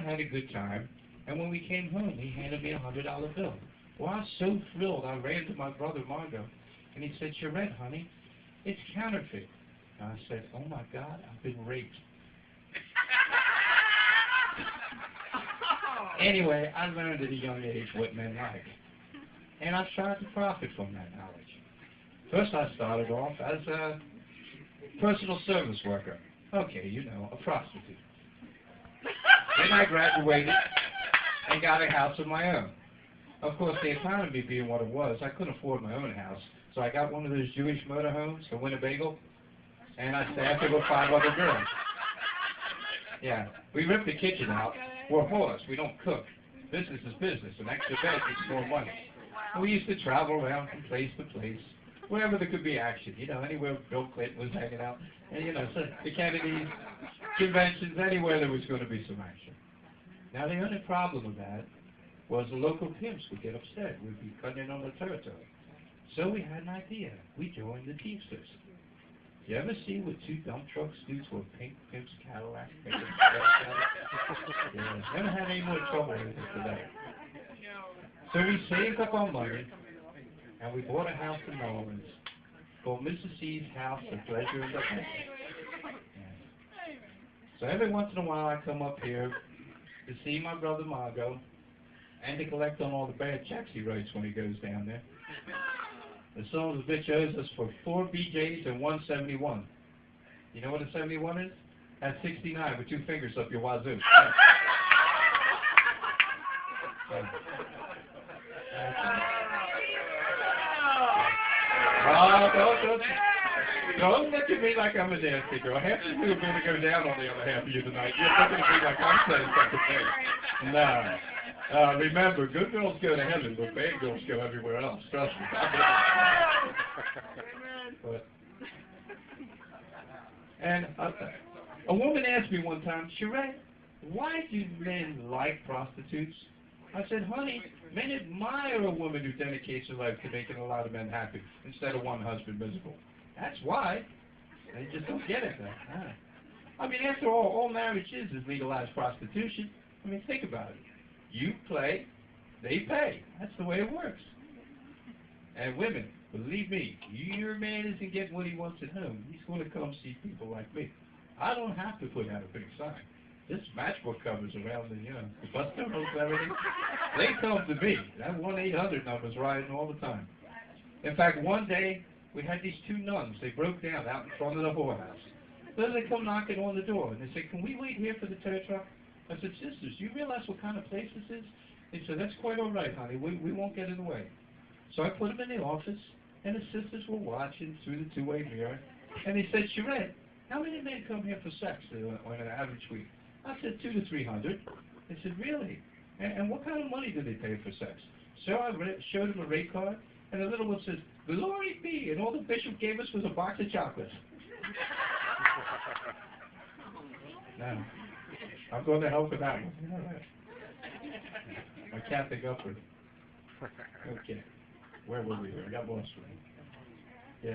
had a good time, and when we came home, he handed me $100 bill. Well, I was so thrilled, I ran to my brother Margot, and he said, Charrette, honey, it's counterfeit. And I said, oh my God, I've been raped. Anyway, I learned at a young age what men like, and I tried to profit from that knowledge. First, I started off as a personal service worker. Okay, you know, a prostitute. Then I graduated and got a house of my own. Of course, the economy being what it was, I couldn't afford my own house, so I got one of those Jewish motorhomes, the Winnebago, and I staffed it with 5 other girls. Yeah, we ripped the kitchen out. We're whores. We don't cook. Business is business. An extra bed needs more money. And we used to travel around from place to place, wherever there could be action. You know, anywhere Bill Clinton was hanging out. And, you know, so the Kennedys, conventions, anywhere there was going to be some action. Now, the only problem with that was the local pimps would get upset. We'd be cutting in on the territory. So we had an idea. We joined the Teamsters. You ever see what 2 dump trucks do to a pink pimp's Cadillac? Yeah, never had any more trouble with it today. So we saved up our money, and we bought a house in New Orleans called Mrs. C's House of Pleasure and Delight. Yeah. So every once in a while I come up here to see my brother Margot and to collect on all the bad checks he writes when he goes down there. The son of a bitch owes us for 4 BJs and 171. You know what a 71 is? That's 69 with 2 fingers up your wazoo. Don't look at me like I'm a nasty girl. Half of you are going to go down on the other half of you tonight. You're looking at me like I'm saying something thing. No. Remember, good girls go to heaven, but bad girls go everywhere else. Trust me. But, and a woman asked me one time, Charrette, why do men like prostitutes? I said, honey, men admire a woman who dedicates her life to making a lot of men happy instead of one husband miserable. That's why. They just don't get it, though. I mean, after all marriage is legalized prostitution. I mean, think about it. You play, they pay. That's the way it works. And women, believe me, your man isn't getting what he wants at home. He's going to come see people like me. I don't have to put out a big sign. This matchbook covers around the, you know, the bus terminals and everything. They come to me. That 1-800 number's riding all the time. In fact, one day, we had these 2 nuns. They broke down out in front of the whorehouse. So they come knocking on the door, and they say, can we wait here for the tow truck? I said, sisters, do you realize what kind of place this is? They said, that's quite all right, honey. We won't get in the way. So I put them in the office, and the sisters were watching through the 2-way mirror. And they said, Charrette, how many men come here for sex on an average week? I said, 200 to 300. They said, really? And what kind of money do they pay for sex? So I showed them a rate card, and the little one says, glory be, and all the bishop gave us was a box of chocolates. Now, I'm going to help with that one. My Catholic upward. Okay. Where were we here? I got lost for a minute.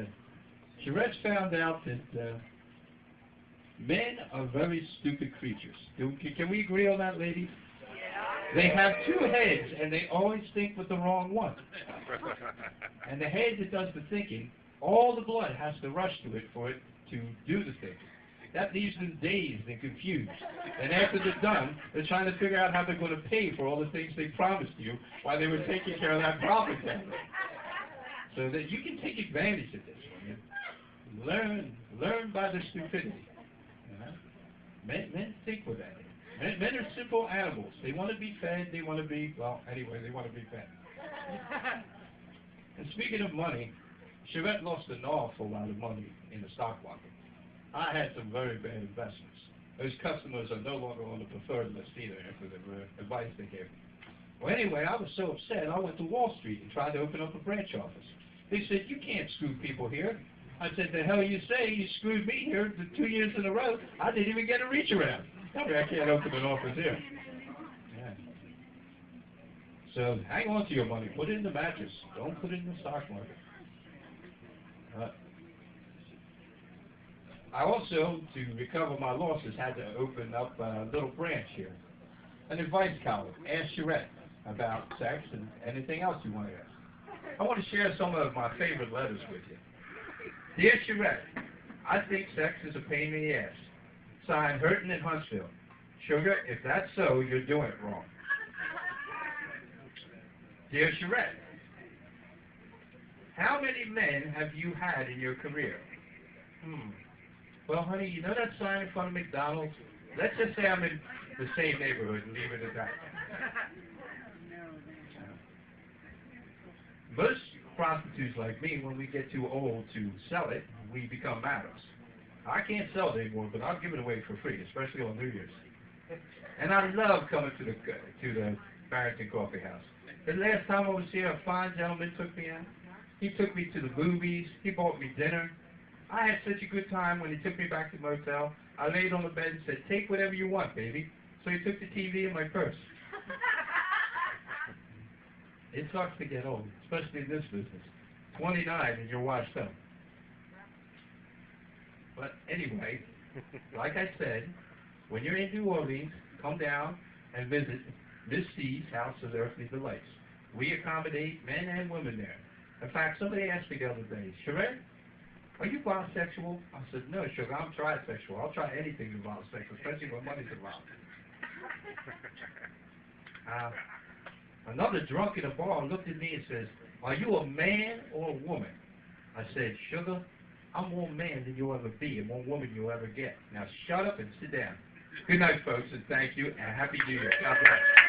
Yeah. Charrette's found out that men are very stupid creatures. Can we agree on that, ladies? Yeah. They have 2 heads, and they always think with the wrong one. And the head that does the thinking, all the blood has to rush to it for it to do the thinking. That leaves them dazed and confused. And after they're done, they're trying to figure out how they're going to pay for all the things they promised you while they were taking care of that profit center. So that you can take advantage of this, women. Learn by the stupidity. You know? Men think with that. Men are simple animals. They want to be fed. They want to be, well, anyway, they want to be fed. And speaking of money, Charrette lost an awful lot of money in the stock market. I had some very bad investments. Those customers are no longer on the preferred list either after the advice they gave me. Well, anyway, I was so upset, I went to Wall Street and tried to open up a branch office. They said, you can't screw people here. I said, the hell you say? You screwed me here the 2 years in a row. I didn't even get a reach around. Tell me I can't open an office here. Yeah. So hang on to your money. Put it in the mattress. Don't put it in the stock market. I also, to recover my losses, had to open up a little branch here. an advice column, Ask Charrette, about sex and anything else you want to ask. I want to share some of my favorite letters with you. Dear Charrette, I think sex is a pain in the ass. Signed, Hurtin in Huntsville. Sugar, if that's so, you're doing it wrong. Dear Charrette, how many men have you had in your career? Well, honey, you know that sign in front of McDonald's? Let's just say I'm in the same neighborhood and leave it at that. Most prostitutes like me, when we get too old to sell it, we become madams. I can't sell it anymore, but I'll give it away for free, especially on New Year's. And I love coming to the Barrington Coffee House. The last time I was here, a fine gentleman took me out. He took me to the movies. He bought me dinner. I had such a good time when he took me back to the motel. I laid on the bed and said, "Take whatever you want, baby." So he took the TV and my purse. It sucks to get old, especially in this business. 29 and you're washed up. But anyway, like I said, when you're in New Orleans, come down and visit Miss C's House of Earthly Delights. We accommodate men and women there. In fact, somebody asked me the other day, Charrette, are you bisexual? I said, no, sugar, I'm trisexual. I'll try anything involves sex, especially when money's involved. Another drunk in a bar looked at me and says, are you a man or a woman? I said, sugar, I'm more man than you'll ever be and more woman you'll ever get. Now shut up and sit down. Good night, folks, and thank you, and Happy New Year. God bless.